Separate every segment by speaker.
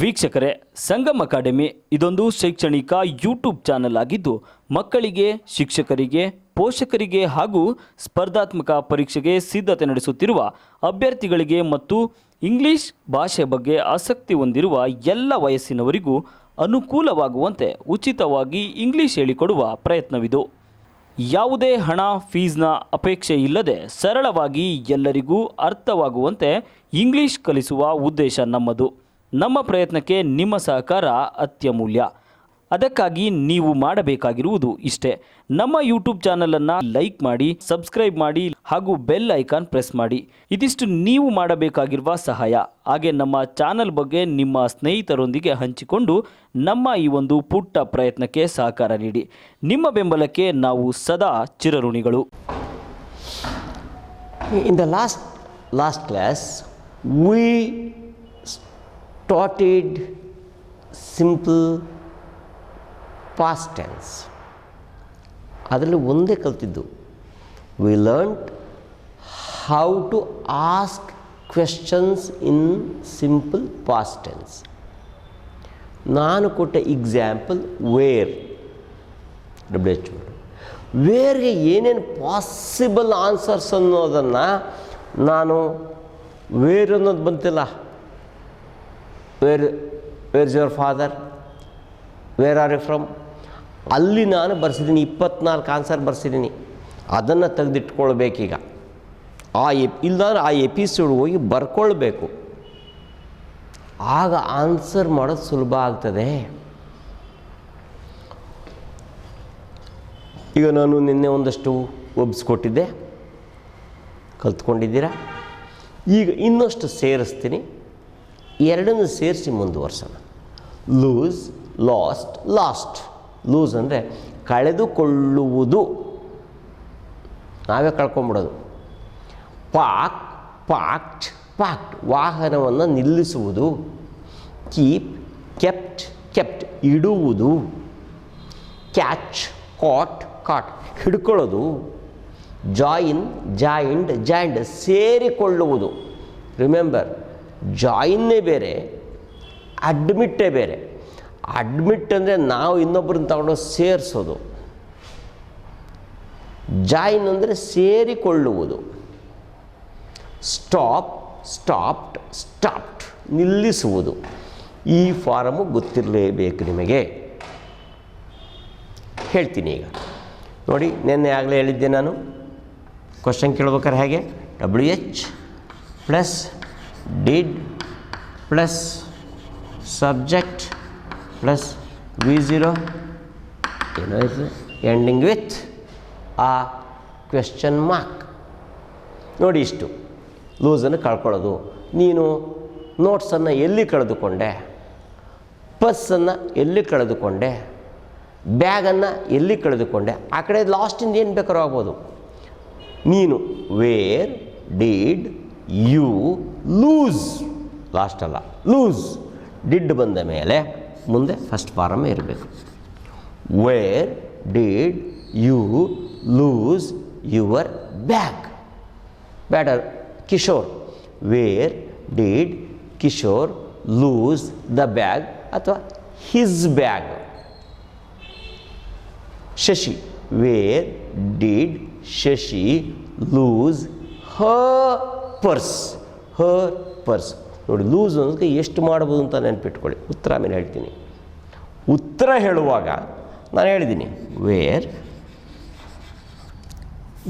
Speaker 1: ವೀಕ್ಷಕರೇ, ಸಂಗಮ್ ಅಕಾಡೆಮಿ ಇದೊಂದು ಶೈಕ್ಷಣಿಕ ಯೂಟ್ಯೂಬ್ ಚಾನೆಲ್ ಆಗಿದ್ದು ಮಕ್ಕಳಿಗೆ, ಶಿಕ್ಷಕರಿಗೆ, ಪೋಷಕರಿಗೆ ಹಾಗೂ ಸ್ಪರ್ಧಾತ್ಮಕ ಪರೀಕ್ಷೆಗೆ ಸಿದ್ಧತೆ ನಡೆಸುತ್ತಿರುವ ಅಭ್ಯರ್ಥಿಗಳಿಗೆ ಮತ್ತು ಇಂಗ್ಲಿಷ್ ಭಾಷೆ ಬಗ್ಗೆ ಆಸಕ್ತಿ ಹೊಂದಿರುವ ಎಲ್ಲ ವಯಸ್ಸಿನವರಿಗೂ ಅನುಕೂಲವಾಗುವಂತೆ ಉಚಿತವಾಗಿ ಇಂಗ್ಲಿಷ್ ಹೇಳಿಕೊಡುವ ಪ್ರಯತ್ನವಿದು. ಯಾವುದೇ ಹಣ ಫೀಸ್ನ ಅಪೇಕ್ಷೆ ಇಲ್ಲದೆ ಸರಳವಾಗಿ ಎಲ್ಲರಿಗೂ ಅರ್ಥವಾಗುವಂತೆ ಇಂಗ್ಲಿಷ್ ಕಲಿಸುವ ಉದ್ದೇಶ ನಮ್ಮದು. ನಮ್ಮ ಪ್ರಯತ್ನಕ್ಕೆ ನಿಮ್ಮ ಸಹಕಾರ ಅತ್ಯಮೂಲ್ಯ. ಅದಕ್ಕಾಗಿ ನೀವು ಮಾಡಬೇಕಾಗಿರುವುದು ಇಷ್ಟೇ: ನಮ್ಮ ಯೂಟ್ಯೂಬ್ ಚಾನಲನ್ನು ಲೈಕ್ ಮಾಡಿ, ಸಬ್ಸ್ಕ್ರೈಬ್ ಮಾಡಿ ಹಾಗೂ ಬೆಲ್ ಐಕಾನ್ ಪ್ರೆಸ್ ಮಾಡಿ. ಇದಿಷ್ಟು ನೀವು ಮಾಡಬೇಕಾಗಿರುವ ಸಹಾಯ. ಹಾಗೆ ನಮ್ಮ ಚಾನಲ್ ಬಗ್ಗೆ ನಿಮ್ಮ ಸ್ನೇಹಿತರೊಂದಿಗೆ ಹಂಚಿಕೊಂಡು ನಮ್ಮ ಈ ಒಂದು ಪುಟ್ಟ ಪ್ರಯತ್ನಕ್ಕೆ ಸಹಕಾರ ನೀಡಿ. ನಿಮ್ಮ ಬೆಂಬಲಕ್ಕೆ ನಾವು ಸದಾ ಚಿರಋಣಿಗಳು.
Speaker 2: In the last class, we started simple past tense. ಅದರಲ್ಲಿ ಒಂದೇ ಕಲ್ತಿದ್ದು. We learned how to ask questions in simple past tense. ನಾನು ಕೊಟ್ಟ ಎಕ್ಸಾಂಪಲ್ ವೇರ್, ವೇರ್ಗೆ ಏನೇನು ಪಾಸಿಬಲ್ ಆನ್ಸರ್ಸ್ ಅನ್ನೋದನ್ನು ನಾನು ವೇರ್ ಅನ್ನೋದು ಬಂತಿಲ್ಲ. Where is your father, where are you from, ಅಲ್ಲಿ ನಾನು ಬರ್ಸಿದ್ದೀನಿ 24 ಆನ್ಸರ್ ಬರ್ಸಿದ್ದೀನಿ. ಅದನ್ನು ತೆಗೆದಿಟ್ಕೊಳ್ಬೇಕೀಗ. ಇಲ್ಲಾಂದ್ರೆ ಆ ಎಪಿಸೋಡ್ ಹೋಗಿ ಬರ್ಕೊಳ್ಬೇಕು. ಆಗ ಆನ್ಸರ್ ಮಾಡೋದು ಸುಲಭ ಆಗ್ತದೆ. ಈಗ ನಾನು ನಿನ್ನೆ ಒಂದಷ್ಟು ಒಬ್ಬಿಸ್ಕೊಟ್ಟಿದ್ದೆ, ಕಲ್ತ್ಕೊಂಡಿದ್ದೀರಾ. ಈಗ ಇನ್ನಷ್ಟು ಸೇರಿಸ್ತೀನಿ. ಎರಡನ್ನು ಸೇರಿಸಿ ಮುಂದುವರ್ಸೋಣ. Lose, lost, lost. ಲೂಸ್ ಅಂದರೆ ಕಳೆದುಕೊಳ್ಳುವುದು, ನಾವೇ ಕಳ್ಕೊಂಬಿಡೋದು. ಪಾಕ್, ಪಾಕ್ಟ್, ಪಾಕ್ಟ್ ವಾಹನವನ್ನು ನಿಲ್ಲಿಸುವುದು. ಕೀಪ್, ಕೆಪ್ಟ್, ಕೆಪ್ಟ್ ಇಡುವುದು. ಕ್ಯಾಚ್, ಕಾಟ್, ಕಾಟ್ ಹಿಡ್ಕೊಳ್ಳೋದು. ಜಾಯಿನ್, ಜಾಯಿಂಡ್, ಜಾಯಿಂಡ್ ಸೇರಿಕೊಳ್ಳುವುದು. ರಿಮೆಂಬರ್, ಜಾಯಿನ್ನೇ ಬೇರೆ, ಅಡ್ಮಿಟ್ಟೇ ಬೇರೆ. ಅಡ್ಮಿಟ್ ಅಂದರೆ ನಾವು ಇನ್ನೊಬ್ಬರನ್ನ ತಗೊಂಡು ಸೇರಿಸೋದು. ಜಾಯಿನ್ ಅಂದರೆ ಸೇರಿಕೊಳ್ಳುವುದು. ಸ್ಟಾಪ್, ಸ್ಟಾಪ್ಡ್, ಸ್ಟಾಪ್ಡ್ ನಿಲ್ಲಿಸುವುದು. ಈ ಫಾರಮು ಗೊತ್ತಿರಲೇಬೇಕು ನಿಮಗೆ. ಹೇಳ್ತೀನಿ ಈಗ ನೋಡಿ. ನೆನ್ನೆ ಆಗಲೇ ಹೇಳಿದ್ದೆ ನಾನು. ಕ್ವಶನ್ ಕೇಳ್ಬೇಕಾದ್ರೆ ಹೇಗೆ? WH plus did plus subject plus V0 ಏನಾಯಿತು ಎಂಡಿಂಗ್ ವಿತ್ ಆ ಕ್ವೆಶ್ಚನ್ ಮಾರ್ಕ್. ನೋಡಿ, ಇಷ್ಟು ಲೂಸನ್ನು ಕಳ್ಕೊಳ್ಳೋದು. ನೀನು ನೋಟ್ಸನ್ನು ಎಲ್ಲಿ ಕಳೆದುಕೊಂಡೆ, ಪರ್ಸನ್ನು ಎಲ್ಲಿ ಕಳೆದುಕೊಂಡೆ, ಬ್ಯಾಗನ್ನು ಎಲ್ಲಿ ಕಳೆದುಕೊಂಡೆ, ಆ ಕಡೆ ಲಾಸ್ಟಿಂದ ಏನು ಬೇಕಾದ್ರೂ ಆಗ್ಬೋದು. ನೀನು where did you lose, lost ಅಲ್ಲ, ಲೂಸ್. ಡಿಡ್ ಬಂದ ಮೇಲೆ ಮುಂದೆ ಫಸ್ಟ್ ಫಾರಮೇ ಇರಬೇಕು. Where did you lose your bag. ಬೇಡ, Kishore. Where did Kishore lose the bag ಅಥವಾ his bag. Shashi, where did Shashi lose her purse. Her purse. ನೋಡಿ, ಲೂಸ್ ಅನ್ನೋದಕ್ಕೆ ಎಷ್ಟು ಮಾಡ್ಬೋದು ಅಂತ ನೆನ್ಪಿಟ್ಕೊಳ್ಳಿ. ಉತ್ತರ ಆಮೇಲೆ ಹೇಳ್ತೀನಿ. ಉತ್ತರ ಹೇಳುವಾಗ ನಾನು ಹೇಳಿದ್ದೀನಿ ವೇರ್,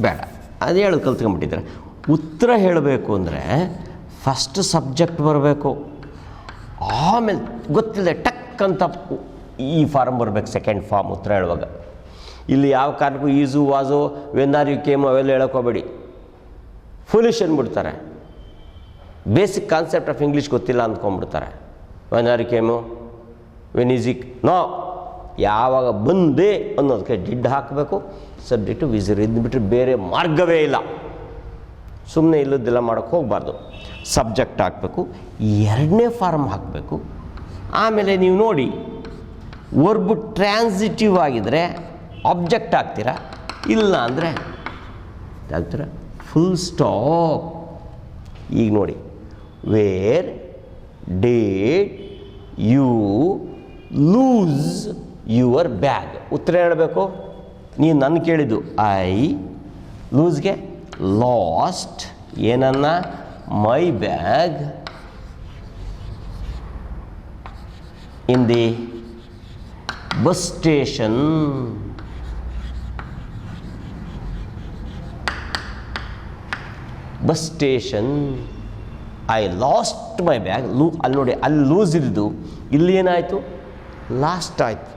Speaker 2: ಬೇಡ ಅದು ಹೇಳೋದು ಕಲ್ತ್ಕೊಂಡ್ಬಿಟ್ಟಿದ್ದಾರೆ. ಉತ್ತರ ಹೇಳಬೇಕು ಅಂದರೆ ಫಸ್ಟ್ ಸಬ್ಜೆಕ್ಟ್ ಬರಬೇಕು, ಆಮೇಲೆ ಗೊತ್ತಿಲ್ಲದೆ ಟಕ್ ಅಂತ ಈ ಫಾರ್ಮ್ ಬರಬೇಕು. ಸೆಕೆಂಡ್ ಫಾರ್ಮ್ ಉತ್ತರ ಹೇಳುವಾಗ. ಇಲ್ಲಿ ಯಾವ ಕಾರಣಕ್ಕೂ is, was, when are you came ಅವೆಲ್ಲ ಹೇಳೋಕ್ಕೋಬೇಡಿ. ಫುಲಿಶ್ ಅಂದ್ಬಿಡ್ತಾರೆ. ಬೇಸಿಕ್ ಕಾನ್ಸೆಪ್ಟ್ ಆಫ್ ಇಂಗ್ಲೀಷ್ ಗೊತ್ತಿಲ್ಲ ಅಂದ್ಕೊಂಡ್ಬಿಡ್ತಾರೆ. When are you came, when is ಇಕ್, ನೋ. ಯಾವಾಗ ಬಂದೆ ಅನ್ನೋದಕ್ಕೆ ಡಿಡ್ ಹಾಕಬೇಕು. ಸಬ್ಜೆಕ್ಟು ವಿಸಿರ್ ಇದ್ದುಬಿಟ್ರೆ ಬೇರೆ ಮಾರ್ಗವೇ ಇಲ್ಲ. ಸುಮ್ಮನೆ ಇಲ್ಲದ್ದೆಲ್ಲ ಮಾಡೋಕ್ಕೆ ಹೋಗಬಾರ್ದು. ಸಬ್ಜೆಕ್ಟ್ ಹಾಕಬೇಕು, ಎರಡನೇ ಫಾರ್ಮ್ ಹಾಕಬೇಕು. ಆಮೇಲೆ ನೀವು ನೋಡಿ, ವರ್ಬು ಟ್ರಾನ್ಸಿಟಿವ್ ಆಗಿದ್ದರೆ ಆಬ್ಜೆಕ್ಟ್ ಹಾಕ್ತೀರಾ, ಇಲ್ಲ ಅಂದರೆ ಹಾಕ್ತೀರಾ ಫುಲ್ ಸ್ಟಾಪ್. ಈಗ ನೋಡಿ, where did you lose your bag. ಉತ್ತರ ಹೇಳಬೇಕು. ನೀವು ನನ್ನ ಕೇಳಿದ್ದು ಐ ಲೂಸ್ಗೆ ಲಾಸ್ಟ್ ಏನನ್ನ my bag in the bus station. Bus station I lost my bag. ಅಲ್ಲಿ ನೋಡಿ, ಅಲ್ಲಿ ಲೂಸ್ ಇದ್ದು ಇಲ್ಲಿ ಏನಾಯಿತು, ಲಾಸ್ಟ್ ಆಯಿತು.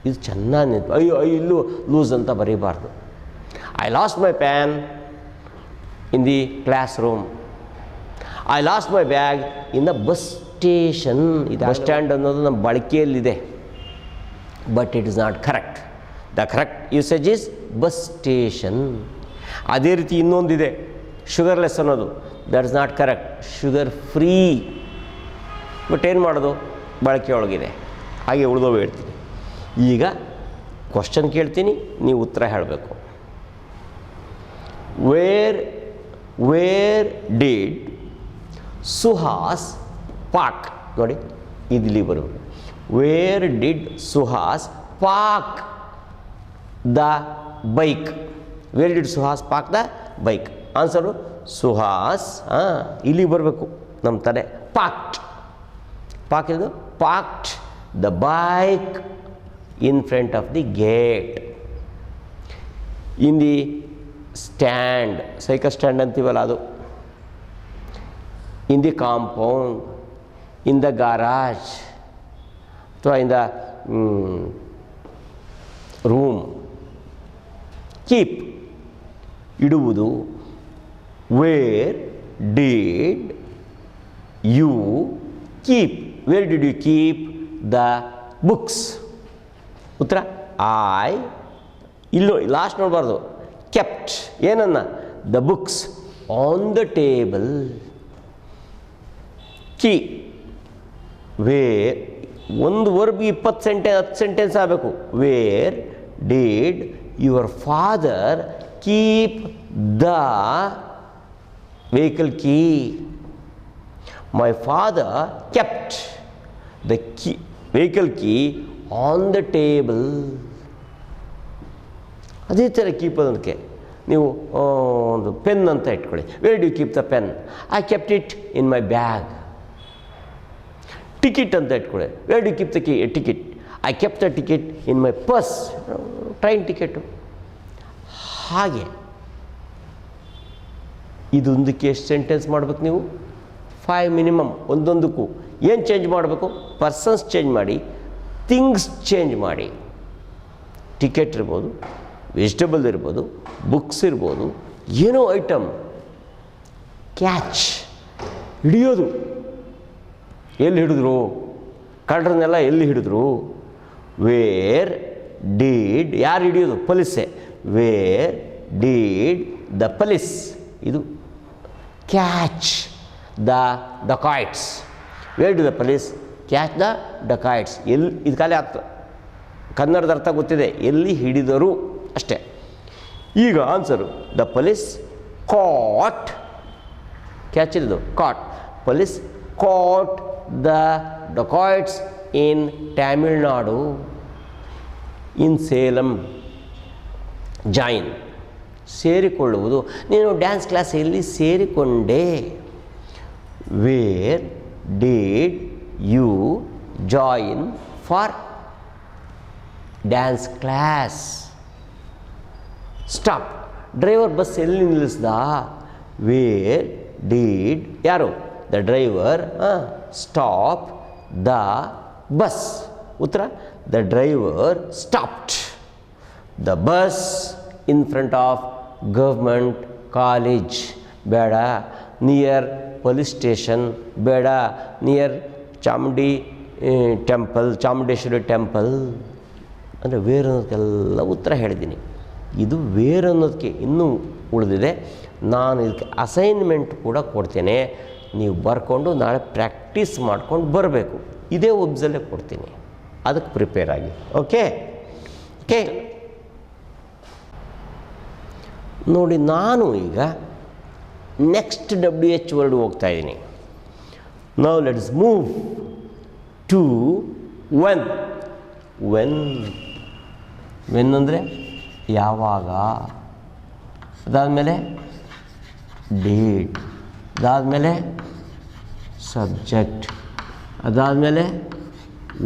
Speaker 2: ಇದು ಚೆನ್ನಾಗಿ ನಿಂತು. ಅಯ್ಯೋ ಇಲ್ಲೂ ಲೂಸ್ ಅಂತ ಬರೀಬಾರ್ದು. I lost my pen in the class room. I lost my bag in the bus station. ಇದು ಬಸ್ ಸ್ಟ್ಯಾಂಡ್ ಅನ್ನೋದು ನಮ್ಮ ಬಳಕೆಯಲ್ಲಿದೆ, but it is not correct. The correct usage is bus station. ಅದೇ ರೀತಿ ಇನ್ನೊಂದಿದೆ, ಶುಗರ್ಲೆಸ್ ಅನ್ನೋದು. That is not correct. Sugar free. But ಏನು ಮಾಡೋದು, ಬಳಕೆಯೊಳಗಿದೆ. ಹಾಗೆ ಉಳಿದವು ಹೇಳ್ತೀನಿ. ಈಗ ಕ್ವಶನ್ ಕೇಳ್ತೀನಿ, ನೀವು ಉತ್ತರ ಹೇಳಬೇಕು. Where did Suhas park. ನೋಡಿ ಇಲ್ಲಿ ಬರೋದು. Where did Suhas park the bike. Where did Suhas park the bike. Answer Suhas. ಇಲ್ಲಿ ಬರಬೇಕು ನಮ್ಮ ತಲೆ. ಪಾಕ್ಟ್. ಪಾಕ್ ಇದು parked the bike in front of the gate. In the stand, cycle stand ಅಂತೀವಲ್ಲ ಅದು. In the compound, in the garage, ಅಥವಾ in the room. Keep ಇಡುವುದು. Where did you keep? Where did you keep the books? ಉತ್ತರ I. ಇಲ್ಲೋ lost ನೋಡಬಾರ್ದು. Kept ಏನನ್ನ, the books on the table. Key where ಒಂದು ವರ್ಬ್ಗೆ 10 ಸೆಂಟೆನ್ಸ್ ಆಗಬೇಕು. Where did your father keep the vehicle key. My father kept the key vehicle key on the table. ಅದೇ ಥರ keep ಅದಕ್ಕೆ ನೀವು ಒಂದು ಪೆನ್ ಅಂತ ಇಟ್ಕೊಳ್ಳಿ. Where do you keep the pen? I kept it in my bag. Ticket ಅಂತ ಇಟ್ಕೊಳ್ಳಿ. Where do you keep the ticket? I kept the ticket in my purse. Train ticket. ಹಾಗೆ ಇದೊಂದಕ್ಕೆ ಎಷ್ಟು ಸೆಂಟೆನ್ಸ್ ಮಾಡ್ಬೇಕು ನೀವು? 5 ಮಿನಿಮಮ್. ಒಂದೊಂದಕ್ಕೂ ಏನು change ಮಾಡಬೇಕು? Persons change ಮಾಡಿ, things change ಮಾಡಿ. ಟಿಕೆಟ್ ಇರ್ಬೋದು, ವೆಜಿಟೇಬಲ್ ಇರ್ಬೋದು, ಬುಕ್ಸ್ ಇರ್ಬೋದು, ಏನೋ ಐಟಮ್. ಕ್ಯಾಚ್ ಹಿಡಿಯೋದು. ಎಲ್ಲಿ ಹಿಡಿದ್ರು? ಕಳ್ಳರನ್ನೆಲ್ಲ ಎಲ್ಲಿ ಹಿಡಿದ್ರು? ವೇರ್ ಡಿಡ್, ಯಾರು ಹಿಡಿಯೋದು? ಪೊಲೀಸೇ. Where did the police. ಇದು catch the dacoits. Where do the police catch the dacoits. ಎಲ್ಲಿ ಇದು ಖಾಲಿ ಆಗ್ತದೆ. ಕನ್ನಡದ ಅರ್ಥ ಗೊತ್ತಿದೆ, ಎಲ್ಲಿ ಹಿಡಿದರು ಅಷ್ಟೇ. ಈಗ answer the police caught. Catch ಇರೋದು caught. Police caught the dacoits in Tamil Nadu. In Salem. Join ಸೇರಿಕೊಳ್ಳುವುದು. ನೀನು ಡ್ಯಾನ್ಸ್ ಕ್ಲಾಸ್ ಎಲ್ಲಿ ಸೇರಿಕೊಂಡೆ? Where did you join for dance class? Stop. Driver bus ಎಲ್ಲಿ ನಿಲ್ಲಿಸ್ದ? ವೇರ್ ಡಿಡ್, ಯಾರು? The driver stop the bus. ಉತ್ತರ the driver stopped the bus in front of government college. ಬೇಡ. Near police station. ಬೇಡ. Near Chamundi temple, Chamundeshwari temple. ಅಂದರೆ where ಅನ್ನೋದಕ್ಕೆಲ್ಲ ಉತ್ತರ ಹೇಳಿದ್ದೀನಿ. ಇದು ವೇರ್ ಅನ್ನೋದಕ್ಕೆ ಇನ್ನೂ ಉಳಿದಿದೆ. ನಾನು ಇದಕ್ಕೆ ಅಸೈನ್ಮೆಂಟ್ ಕೂಡ ಕೊಡ್ತೇನೆ. ನೀವು ಬರ್ಕೊಂಡು ನಾಳೆ ಪ್ರಾಕ್ಟೀಸ್ ಮಾಡ್ಕೊಂಡು ಬರಬೇಕು. ಇದೇ ಒಬ್ಸಲ್ಲೇ ಕೊಡ್ತೀನಿ, ಅದಕ್ಕೆ ಪ್ರಿಪೇರ್ ಆಗಿ. ಓಕೆ ಓಕೆ ನೋಡಿ, ನಾನು ಈಗ ನೆಕ್ಸ್ಟ್ WH ವರ್ಡ್ ಹೋಗ್ತಾಯಿದ್ದೀನಿ. Now let's move to when. When ಅಂದರೆ ಯಾವಾಗ. ಅದಾದಮೇಲೆ ಡೇಟ್, ಅದಾದಮೇಲೆ ಸಬ್ಜೆಕ್ಟ್, ಅದಾದಮೇಲೆ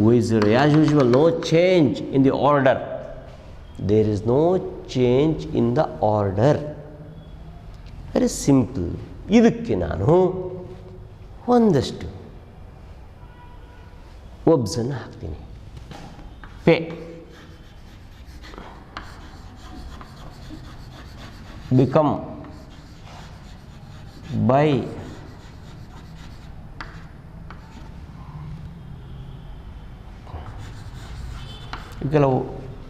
Speaker 2: ವಿಸರ್. As usual, no change in the order. There is no change in the order. Very simple. ಇದಕ್ಕೆ ನಾನು ಒಂದಷ್ಟು ಒಬ್ಸನ್ನು ಹಾಕ್ತೀನಿ. ಪೇ, ಬಿಕಮ್, ಬೈ, ಕೆಲವು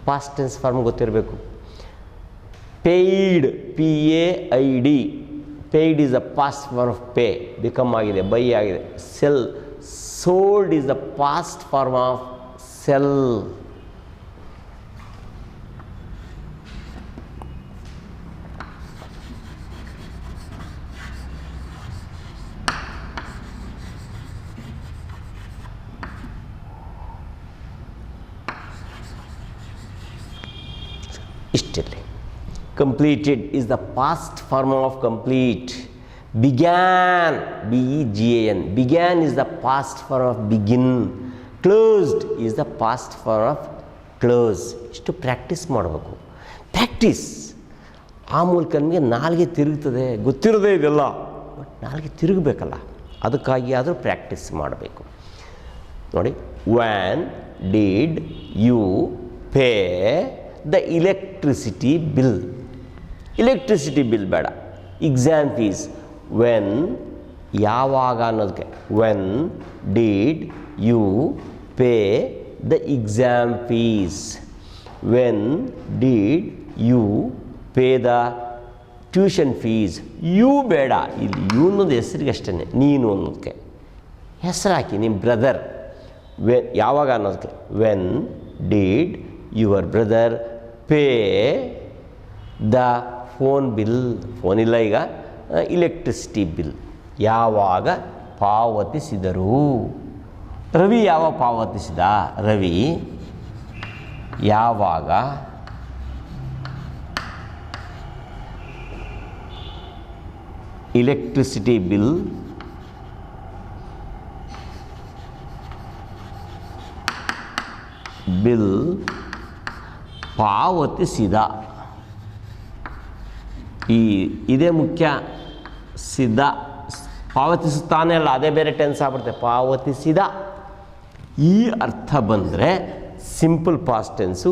Speaker 2: ಪಾಸ್ಟ್ ಟೆನ್ಸ್ ಫಾರ್ಮ್ ಗೊತ್ತಿರಬೇಕು. Paid, PAID, paid is the past form of pay, become ಆಗಿದೆ, buy ಆಗಿದೆ. Sell, sold is the past form of sell. ಇಷ್ಟಿರಲಿ. Completed is the past form of complete. Began, BEGAN, began is the past form of begin. Closed is the past form of close. ಇಷ್ಟು practice ಮಾಡಬೇಕು. Practice ಆ ಮೂಲಕ ನಮಗೆ ನಾಲ್ಗೆ ತಿರುಗ್ತದೆ, ಗೊತ್ತಿರೋದೇ ಇದೆಲ್ಲ, but ನಾಲ್ಗೆ ತಿರುಗಬೇಕಲ್ಲ, ಅದಕ್ಕಾಗಿ ಆದರೂ ಪ್ರಾಕ್ಟೀಸ್ ಮಾಡಬೇಕು. ನೋಡಿ, when did you pay the electricity bill. Electricity bill ಬೇಡ, ಎಕ್ಸಾಮ್ ಫೀಸ್. ವೆನ್, ಯಾವಾಗ ಅನ್ನೋದಕ್ಕೆ. When did you pay the exam fees. When did you pay the tuition fees. You ಬೇಡ, ಇಲ್ಲಿ ಯು ಅನ್ನೋದು ಹೆಸರಿಗೆ ಅಷ್ಟೇ, ನೀನು ಅನ್ನೋದಕ್ಕೆ ಹೆಸರು ಹಾಕಿ. ನಿಮ್ಮ ಬ್ರದರ್. ಯಾವಾಗ ಅನ್ನೋದಕ್ಕೆ. When did your brother pay the phone bill. Phone ಇಲ್ಲ ಈಗ. ಇಲೆಕ್ಟ್ರಿಸಿಟಿ ಬಿಲ್ ಯಾವಾಗ ಪಾವತಿಸಿದರು. ರವಿ ಯಾವಾಗ ಪಾವತಿಸಿದ. ರವಿ ಯಾವಾಗ ಇಲೆಕ್ಟ್ರಿಸಿಟಿ ಬಿಲ್ ಪಾವತಿಸಿದ. ಇದೇ ಮುಖ್ಯ. ಸಿದ್ಧ, ಪಾವತಿಸುತ್ತಾನೆ ಅಲ್ಲ, ಅದೇ ಬೇರೆ ಟೆನ್ಸ್ ಆಗ್ಬಿಡುತ್ತೆ. ಪಾವತಿಸಿದ ಈ ಅರ್ಥ ಬಂದರೆ ಸಿಂಪಲ್ ಪಾಸ್ಟ್ ಟೆನ್ಸು.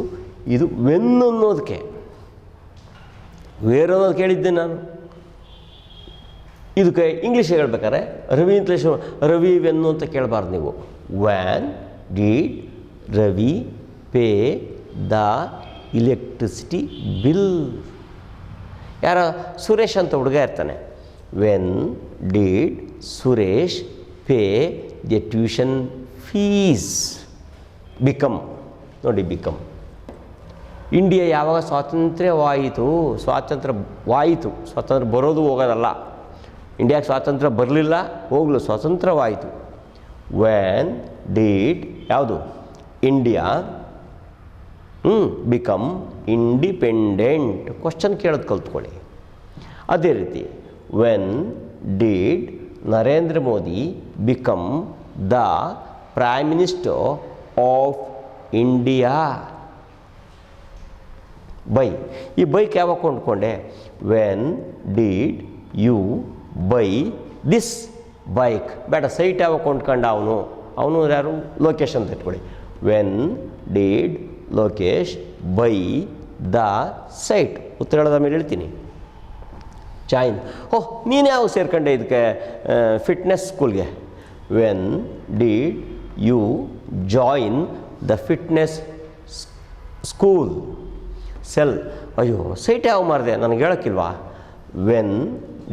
Speaker 2: ಇದು ವೆನ್ ಅನ್ನೋದಕ್ಕೆ. ವೇರ್ ಅನ್ನೋದು ಕೇಳಿದ್ದೆ ನಾನು. ಇದಕ್ಕೆ ಇಂಗ್ಲೀಷ್ ಹೇಳ್ಬೇಕಾದ್ರೆ ರವಿ ಅಂತ ರವಿ ವೆನ್ನು ಅಂತ ಕೇಳಬಾರ್ದು ನೀವು. When did Ravi pay the electricity bill. ಯಾರ ಸುರೇಶ್ ಅಂತ ಹುಡುಗ ಇರ್ತಾನೆ. When did Suresh pay the tuition fees. Become, ನೋಡಿ ಬಿಕಮ್. ಇಂಡಿಯಾ ಯಾವಾಗ ಸ್ವಾತಂತ್ರ್ಯವಾಯಿತು. ಸ್ವಾತಂತ್ರ್ಯ ಬರೋದು ಹೋಗೋದಲ್ಲ. ಇಂಡಿಯಾಗೆ ಸ್ವಾತಂತ್ರ್ಯ ಬರಲಿಲ್ಲ, ಹೋಗಲು ಸ್ವಾತಂತ್ರ್ಯವಾಯಿತು. ವ್ಯಾನ್ ಡಿಡ್ ಯಾವುದು ಇಂಡಿಯಾ ಬಿಕಮ್ ಇಂಡಿಪೆಂಡೆಂಟ್. ಕ್ವಶನ್ ಕೇಳೋದು ಕಲ್ತ್ಕೊಳ್ಳಿ. ಅದೇ ರೀತಿ when did Narendra Modi become the prime minister of India. Buy, ಈ ಬೈಕ್ ಯಾವಾಗ ಕೊಂಡ್ಕೊಂಡೆ. When did you buy this bike. ಬೇಡ, ಸೈಟ್ ಯಾವಾಗ ಕೊಂಡ್ಕೊಂಡ ಅವನು ಯಾರು ಲೋಕೇಶ್ ಅಂತ ಇಟ್ಕೊಳ್ಳಿ. When did Lokesh by the site. ಉತ್ತರ ಹೇಳೋದ ಮೇಲೆ ಹೇಳ್ತೀನಿ. ಜಾಯಿನ್, ಓಹ್ ನೀನು ಯಾವಾಗ ಸೇರ್ಕೊಂಡೆ ಇದಕ್ಕೆ ಫಿಟ್ನೆಸ್ ಸ್ಕೂಲ್ಗೆ. When did you join the fitness school. Sell, ಅಯ್ಯೋ ಸೈಟ್ ಯಾವ ಮಾರಿದೆ ನನಗೆ ಹೇಳೋಕ್ಕಿಲ್ವಾ. When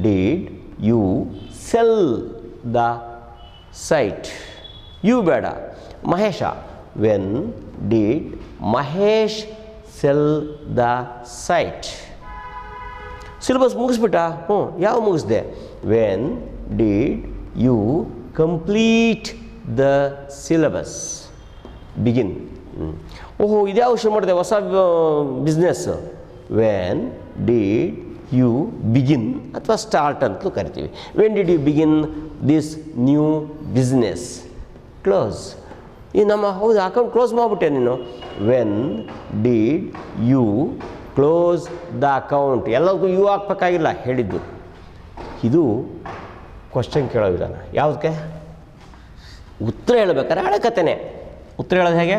Speaker 2: did you sell the site. You ಬೇಡ, Mahesh. When did Mahesh sell the site. Syllabus ಮುಗಿಸ್ಬಿಟ್ಟ. ಯಾವ ಮುಗಿಸ್ದೆ. When did you complete the syllabus. Begin. ಓಹೋ, ಇದ್ಯಾವ ಶುರು ಮಾಡಿದೆ ಹೊಸ business. When did you begin ಅಥವಾ ಸ್ಟಾರ್ಟ್ ಅಂತಲೂ ಕರಿತೀವಿ. When did you begin this new business. Close. ಈ ನಮ್ಮ ಹೌದು ಅಕೌಂಟ್ ಕ್ಲೋಸ್ ಮಾಡಿಬಿಟ್ಟೆ ನೀನು. When did you close the account. ಎಲ್ಲರಿಗೂ ಯು ಹಾಕ್ಬೇಕಾಗಿಲ್ಲ, ಹೇಳಿದ್ದು. ಇದು ಕ್ವಶನ್ ಕೇಳೋ ವಿಧಾನ. ಯಾವುದಕ್ಕೆ? ಉತ್ತರ ಹೇಳ್ಬೇಕಾದ್ರೆ ಹಳಕತೆನೆ. ಉತ್ತರ ಹೇಳೋದು ಹೇಗೆ?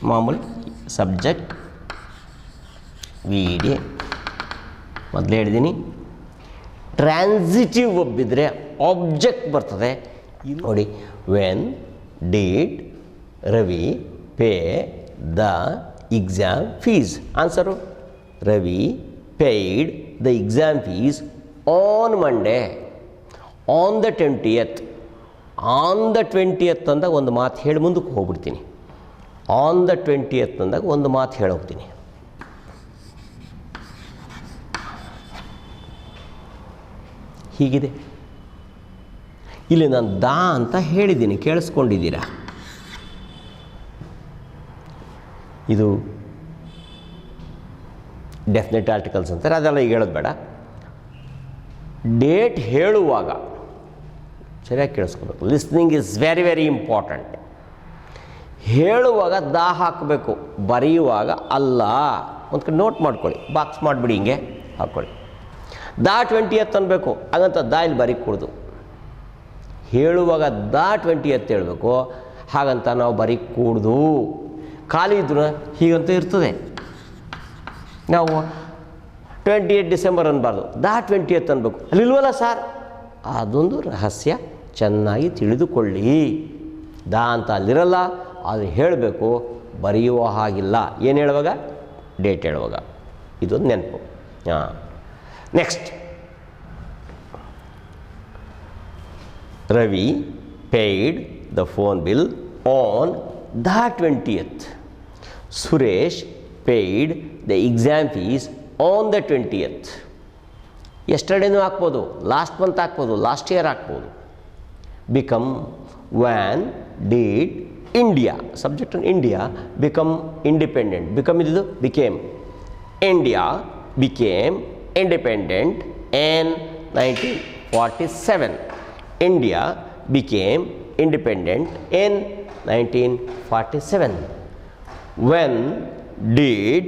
Speaker 2: ಮಾಮೂಲಿ ಸಬ್ಜೆಕ್ಟ್ ವಿ ಡಿ ಮೊದಲೇ ಹೇಳಿದ್ದೀನಿ. ಟ್ರಾನ್ಸಿಟಿವ್ ಒಬ್ಬಿದ್ರೆ ಆಬ್ಜೆಕ್ಟ್ ಬರ್ತದೆ. ನೋಡಿ, when did Ravi pay the exam fees. Answer Ravi paid the exam fees on Monday on the 20th. On the 20th ಅಂದಾಗ ಒಂದು ಮಾತು ಹೇಳಿ ಮುಂದಕ್ಕೆ ಹೋಗ್ಬಿಡ್ತೀನಿ. ಆನ್ ದ 20th ಅಂದಾಗ ಒಂದು ಮಾತು ಹೇಳೋಗ್ತೀನಿ. ಹೀಗಿದೆ. ಇಲ್ಲಿ ನಾನು ದಾ ಅಂತ ಹೇಳಿದ್ದೀನಿ, ಕೇಳಿಸ್ಕೊಂಡಿದ್ದೀರಾ? ಇದು ಡೆಫಿನೆಟ್ ಆರ್ಟಿಕಲ್ಸ್ ಅಂತಾರೆ, ಅದೆಲ್ಲ ಈಗ ಹೇಳೋದು ಬೇಡ. ಡೇಟ್ ಹೇಳುವಾಗ ಸರಿಯಾಗಿ ಕೇಳಿಸ್ಕೋಬೇಕು. Listening is very very important. ಹೇಳುವಾಗ ದಾ ಹಾಕಬೇಕು, ಬರೆಯುವಾಗ ಅಲ್ಲ. ಒಂದು ಕಡೆ ನೋಟ್ ಮಾಡ್ಕೊಳ್ಳಿ, ಬಾಕ್ಸ್ ಮಾಡಿಬಿಡಿ, ಹಿಂಗೆ ಹಾಕ್ಕೊಳ್ಳಿ. ದಾ 20th ಅನ್ಬೇಕು, ಹಾಗಂತ ದಾ ಇಲ್ಲಿ ಬರೀಕೂಡ್ದು. ಹೇಳುವಾಗ ದಾ 20th ಹೇಳಬೇಕು, ಹಾಗಂತ ನಾವು ಬರೀಕೂಡ್ದು. ಖಾಲಿ ಇದ್ರೂ ಹೀಗಂತ ಇರ್ತದೆ. ನಾವು 28 ಡಿಸೆಂಬರ್ ಅನ್ಬಾರ್ದು, ದಾ 20th ಅನ್ಬೇಕು. ಅಲ್ಲಿಲ್ವಲ್ಲ ಸರ್, ಅದೊಂದು ರಹಸ್ಯ, ಚೆನ್ನಾಗಿ ತಿಳಿದುಕೊಳ್ಳಿ. ದಾ ಅಂತ ಅಲ್ಲಿರಲ್ಲ, ಅದು ಹೇಳಬೇಕು, ಬರೆಯುವ ಹಾಗಿಲ್ಲ. ಏನು ಹೇಳುವಾಗ? ಡೇಟ್ ಹೇಳುವಾಗ. ಇದೊಂದು ನೆನಪು. ಹಾಂ, next. Ravi paid the phone bill on the 20th. Suresh paid the exam fees on the 20th. ಎಸ್ಟರ್ಡೇನೂ ಹಾಕ್ಬೋದು, ಲಾಸ್ಟ್ ಮಂತ್ ಹಾಕ್ಬೋದು, ಲಾಸ್ಟ್ ಇಯರ್ ಹಾಕ್ಬೋದು. Become when did India. Subject India. Become independent. Become ಇದು became. India became independent in 1947. India became independent in 1947. When did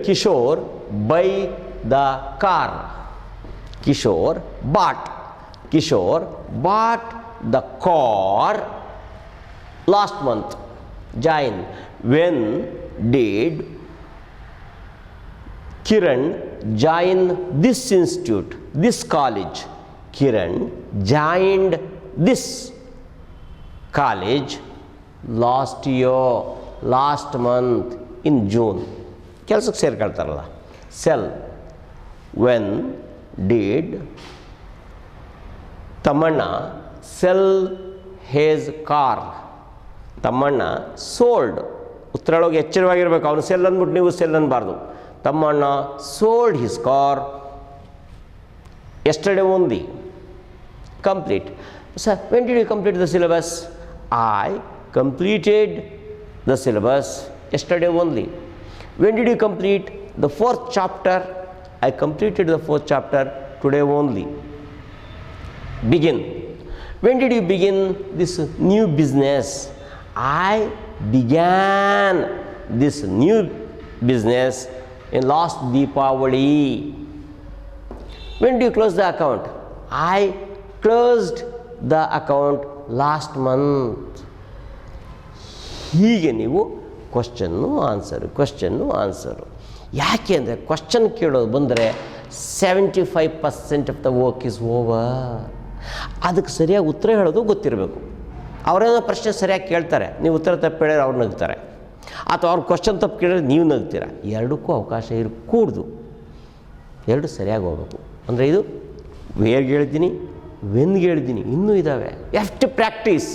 Speaker 2: Kishore buy the car? Kishore bought the car last month. Join. When did Kiran join this institute, this college? Kiran joined this college last year, last month in June. ಕೆಲಸಕ್ಕೆ ಸೇರ್ಕೊಳ್ತಾರಲ್ಲ. Sell. When did Tamanna sell his car? Tamanna sold. ಉತ್ತರೊಳಗೆ ಎಚ್ಚರವಾಗಿರ್ಬೇಕು. ಅವನು cell ಅಂದ್ಬಿಟ್ಟು ನೀವು cell ಅನ್ಬಾರ್ದು. Tamanna sold his car yesterday only. Complete. Sir, when did you complete the syllabus? I completed the syllabus yesterday only. When did you complete the 4th chapter? I completed the 4th chapter today only. Begin. When did you begin this new business? I began this new business in last Deepavali. When do you close the account? I closed the account last month. ಹೀಗೆ ನೀವು question answer. ಯಾಕೆ ಅಂದರೆ question ಕೇಳೋದು ಬಂದರೆ 75% of the work is over. ಅದಕ್ಕೆ ಸರಿಯಾಗಿ ಉತ್ತರ ಹೇಳೋದು ಗೊತ್ತಿರಬೇಕು. ಅವರೇನೋ ಪ್ರಶ್ನೆ ಸರಿಯಾಗಿ ಕೇಳ್ತಾರೆ, ನೀವು ಉತ್ತರ ತಪ್ಪು ಹೇಳಿದ್ರೆ ಅವ್ರು ನಗ್ತಾರೆ, ಅಥವಾ ಅವ್ರು ಕ್ವಶನ್ ತಪ್ಪು ಕೇಳಿದ್ರೆ ನೀವು ನಗ್ತೀರ. ಎರಡಕ್ಕೂ ಅವಕಾಶ ಇರಕೂಡ್ದು. ಎರಡು ಸರಿಯಾಗಿ ಹೋಗ್ಬೇಕು. ಅಂದರೆ ಇದು ವೇರ್ಗೆ ಹೇಳಿದ್ದೀನಿ, ವೆನ್ಗೆ ಹೇಳಿದ್ದೀನಿ, ಇನ್ನೂ ಇದ್ದಾವೆ. You have to practice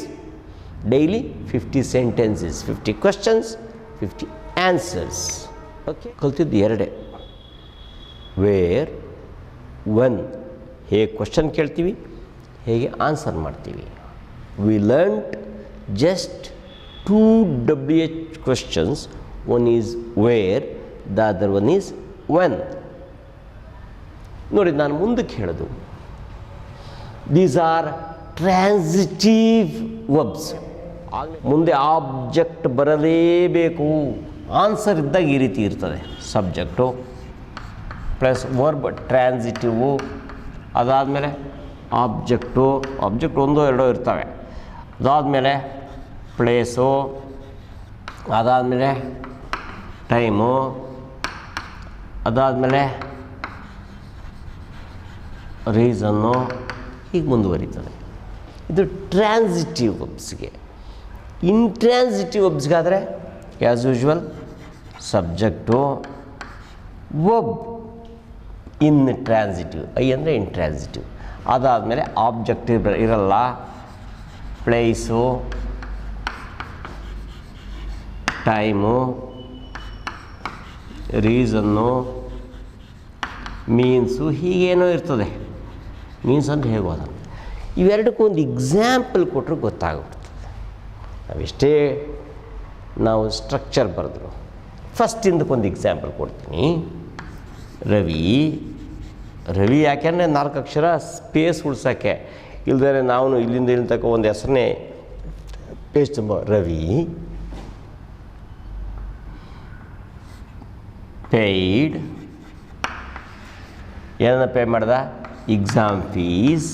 Speaker 2: daily 50 sentences, 50 questions, 50 answers. Okay, ಕಲ್ತಿದ್ದು ಎರಡೇ. ವೇರ್, ವೆನ್ ಹೇಗೆ ಕ್ವಶನ್ ಕೇಳ್ತೀವಿ, ಹೇಗೆ ಆನ್ಸರ್ ಮಾಡ್ತೀವಿ. We learned just 2 WH questions. One is where, the other one is when. ನೋಡಿ, ನಾನು ಮುಂದಕ್ಕೆ ಹೇಳೋದು, ದೀಸ್ ಆರ್ ಟ್ರಾನ್ಸಿಟಿವ್ ವರ್ಬ್ಸ್. ಮುಂದೆ ಆಬ್ಜೆಕ್ಟ್ ಬರಲೇಬೇಕು. ಆನ್ಸರ್ ಇದ್ದಾಗ ಈ ರೀತಿ ಇರ್ತದೆ, ಸಬ್ಜೆಕ್ಟು ಪ್ಲಸ್ ವರ್ಬ್ ಟ್ರಾನ್ಸಿಟಿವು, ಅದಾದಮೇಲೆ ಆಬ್ಜೆಕ್ಟು ಒಂದೋ ಎರಡೋ ಇರ್ತವೆ, ಅದಾದಮೇಲೆ ಪ್ಲೇಸು, ಅದಾದಮೇಲೆ ಟೈಮು, ಅದಾದಮೇಲೆ ರೀಸನ್ನು, ಹೀಗೆ ಮುಂದುವರಿತದೆ. ಇದು ಟ್ರಾನ್ಸಿಟಿವ್ ವರ್ಬ್ಸ್ಗೆ. ಇಂಟ್ರಾನ್ಸಿಟಿವ್ ವರ್ಬ್ಸ್ಗಾದರೆ as usual subject, verb intransitive, I ಅಂದರೆ ಇಂಟ್ರಾನ್ಸಿಟಿವ್, ಅದಾದಮೇಲೆ ಆಬ್ಜೆಕ್ಟ್ ಇರಲ್ಲ, ಪ್ಲೇಸು, ಟೈಮು, ರೀಸನ್ನು, ಮೀನ್ಸು, ಹೀಗೇನೋ ಇರ್ತದೆ. ಮೀನ್ಸ್ ಅಂತ ಹೇಳ್ಬೋದು. ಇವೆರಡಕ್ಕೂ ಒಂದು ಎಕ್ಸಾಂಪಲ್ ಕೊಟ್ಟರೆ ಗೊತ್ತಾಗ್ಬಿಡ್ತದೆ. ನಾವೆಷ್ಟೇ ನಾವು ಸ್ಟ್ರಕ್ಚರ್ ಬರೆದ್ರು, ಫಸ್ಟಿಂದಕ್ಕೊಂದು ಎಕ್ಸಾಂಪಲ್ ಕೊಡ್ತೀನಿ. ರವಿ ಯಾಕೆಂದರೆ 4 ಅಕ್ಷರ ಸ್ಪೇಸ್ ಉಳ್ಸೋಕ್ಕೆ, ಇಲ್ದರೆ ನಾವು ಇಲ್ಲಿಂದ ಇಲ್ಲಿ ತನಕ ಒಂದು ಹೆಸರನ್ನೇ ಪೇಜ್ ತುಂಬ. ರವಿ ಪೇಯ್ಡ್, ಏನನ್ನ ಪೇ ಮಾಡ್ದ? Exam fees.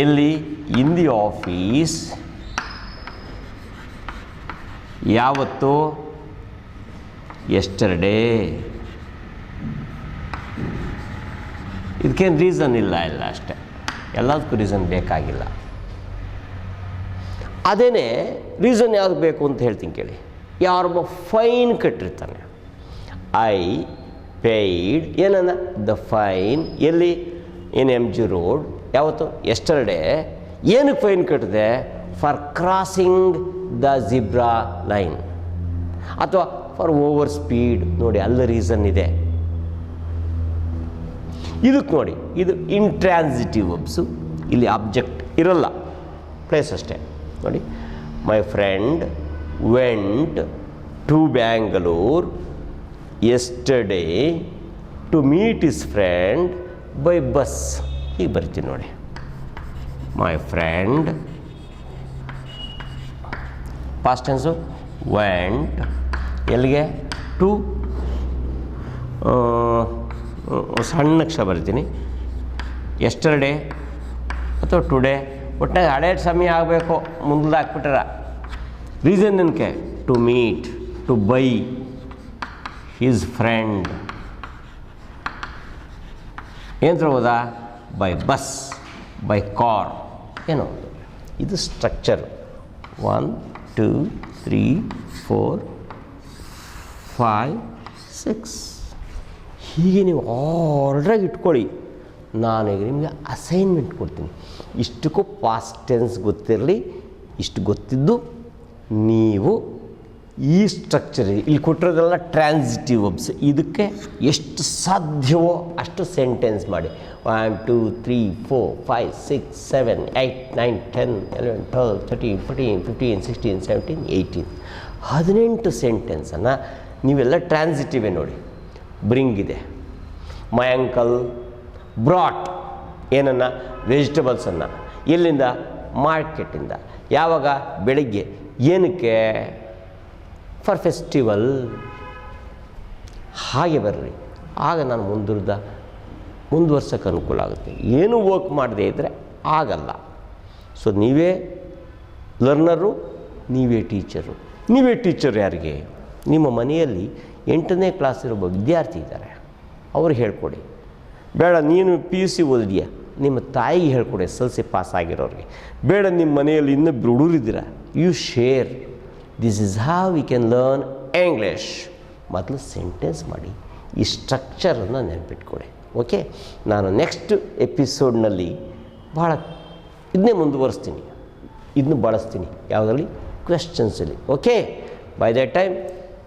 Speaker 2: ಎಲ್ಲಿ? In the office. ಯಾವತ್ತು? ಎಸ್ಟರ್ಡೇ. ಇದಕ್ಕೇನು ರೀಸನ್ ಇಲ್ಲ ಅಷ್ಟೇ, ಎಲ್ಲದಕ್ಕೂ ರೀಸನ್ ಬೇಕಾಗಿಲ್ಲ. ಅದೇನೇ ರೀಸನ್ ಯಾವ್ದು ಬೇಕು ಅಂತ ಹೇಳ್ತೀನಿ ಕೇಳಿ. ಯಾರೊಬ್ಬ ಫೈನ್ ಕಟ್ಟಿರ್ತಾನೆ, ಐ ಪೇಯ್ಡ್ ಏನನ್ನ ದ ಫೈನ್. ಎಲ್ಲಿ? In MG road. ಯಾವತ್ತು? ಎಸ್ಟರ್ಡೇ. ಏನಕ್ಕೆ ಫೈನ್ ಕಟ್ಟಿದೆ? For crossing the zebra line, ಅಥವಾ ಫಾರ್ ಓವರ್ ಸ್ಪೀಡ್. ನೋಡಿ, ಅಲ್ಲಿ ರೀಸನ್ ಇದೆ. ಇದಕ್ಕೆ ನೋಡಿ, ಇದು ಇಂಟ್ರಾನ್ಸಿಟಿವ್ ವರ್ಬ್ಸು. ಇಲ್ಲಿ ಆಬ್ಜೆಕ್ಟ್ ಇರಲ್ಲ, ಪ್ಲೇಸ್ ಅಷ್ಟೇ. ನೋಡಿ, my friend went to Bangalore yesterday to meet his friend by bus. ಹೀಗೆ ಬರ್ತೀನಿ ನೋಡಿ. My friend past tense went, ಎಲ್ಲಿಗೆ? ಟು, ಸಣ್ಣ ಅಕ್ಷರ ಬರ್ತೀನಿ, ಎಸ್ಟರ್ಡೇ ಅಥವಾ ಟುಡೇ, ಒಟ್ಟಾಗಿ ಹಳೆ ಸಮಯ ಆಗಬೇಕು, ಮುಂದೆ ಹಾಕ್ಬಿಟ್ಟಾರ. ರೀಸನ್ ಏನಕ್ಕೆ? To meet, to by his friend. ಏನು ತಗೋದಾ? ಬೈ ಬಸ್, ಬೈ ಕಾರ್, ಏನೋ. ಇದು ಸ್ಟ್ರಕ್ಚರ್. 1 2 3 4 5 6. ಹೀಗೆ ನೀವು ಆರ್ಡ್ರಾಗಿ ಇಟ್ಕೊಳ್ಳಿ. ನಾನೀಗ ನಿಮಗೆ ಅಸೈನ್ಮೆಂಟ್ ಕೊಡ್ತೀನಿ. ಇಷ್ಟಕ್ಕೂ ಪಾಸ್ಟ್ ಟೆನ್ಸ್ ಗೊತ್ತಿರಲಿ. ಇಷ್ಟು ಗೊತ್ತಿದ್ದು ನೀವು ಈ ಸ್ಟ್ರಕ್ಚರ್ ಇಲ್ಲಿ ಕೊಟ್ಟಿರೋದೆಲ್ಲ ಟ್ರಾನ್ಸಿಟಿವ್ ವರ್ಬ್ಸ್. ಇದಕ್ಕೆ ಎಷ್ಟು ಸಾಧ್ಯವೋ ಅಷ್ಟು ಸೆಂಟೆನ್ಸ್ ಮಾಡಿ. 1 2 3 4 5 6 7 8 9 10 11 12 13 14 15 16 17 18 18 ಸೆಂಟೆನ್ಸನ್ನು ನೀವೆಲ್ಲ ಟ್ರಾನ್ಸಿಟಿವೇ ನೋಡಿ. ಬ್ರಿಂಗ್ ಇದೆ. ಮೈ ಅಂಕಲ್ ಬ್ರಾಟ್ ಏನನ್ನು? ವೆಜಿಟೇಬಲ್ಸನ್ನು. ಎಲ್ಲಿಂದ? ಮಾರ್ಕೆಟಿಂದ. ಯಾವಾಗ? ಬೆಳಗ್ಗೆ. ಏನಕ್ಕೆ? For festival. ಹಾಗೆ ಬರ್ರಿ, ಆಗ ನಾನು ಮುಂದುವರ್ಸೋಕ್ಕೆ ಅನುಕೂಲ ಆಗುತ್ತೆ. ಏನು ವರ್ಕ್ ಮಾಡದೇ ಇದ್ದರೆ ಆಗಲ್ಲ. ಸೊ ನೀವೇ ಲರ್ನರು, ನೀವೇ ಟೀಚರು. ನೀವೇ ಟೀಚರ್ ಯಾರಿಗೆ? ನಿಮ್ಮ ಮನೆಯಲ್ಲಿ 8ನೇ ಕ್ಲಾಸ್ ಇರೋ ವಿದ್ಯಾರ್ಥಿ ಇದ್ದಾರೆ, ಅವ್ರಿಗೆ ಹೇಳ್ಕೊಡಿ. ಬೇಡ ನೀನು PUC ಓದಿದ್ಯಾ, ನಿಮ್ಮ ತಾಯಿಗೆ ಹೇಳ್ಕೊಡಿ, SLC ಪಾಸ್ ಆಗಿರೋರಿಗೆ. ಬೇಡ ನಿಮ್ಮ ಮನೆಯಲ್ಲಿ ಇನ್ನೊಬ್ಬರು ಹುಡುಗರಿದ್ದೀರ, you share. This is how we can learn English. ಮೊದಲು ಸೆಂಟೆನ್ಸ್ ಮಾಡಿ, ಈ ಸ್ಟ್ರಕ್ಚರನ್ನು ನೆನಪಿಟ್ಕೊಡಿ. ಓಕೆ, ನಾನು ನೆಕ್ಸ್ಟ್ ಎಪಿಸೋಡ್ನಲ್ಲಿ ಭಾಳ ಇದನ್ನೇ ಮುಂದುವರಿಸ್ತೀನಿ, ಇದನ್ನು ಬಳಸ್ತೀನಿ. ಯಾವುದರಲ್ಲಿ? ಕ್ವೆಶ್ಚನ್ಸಲ್ಲಿ. Okay, by that time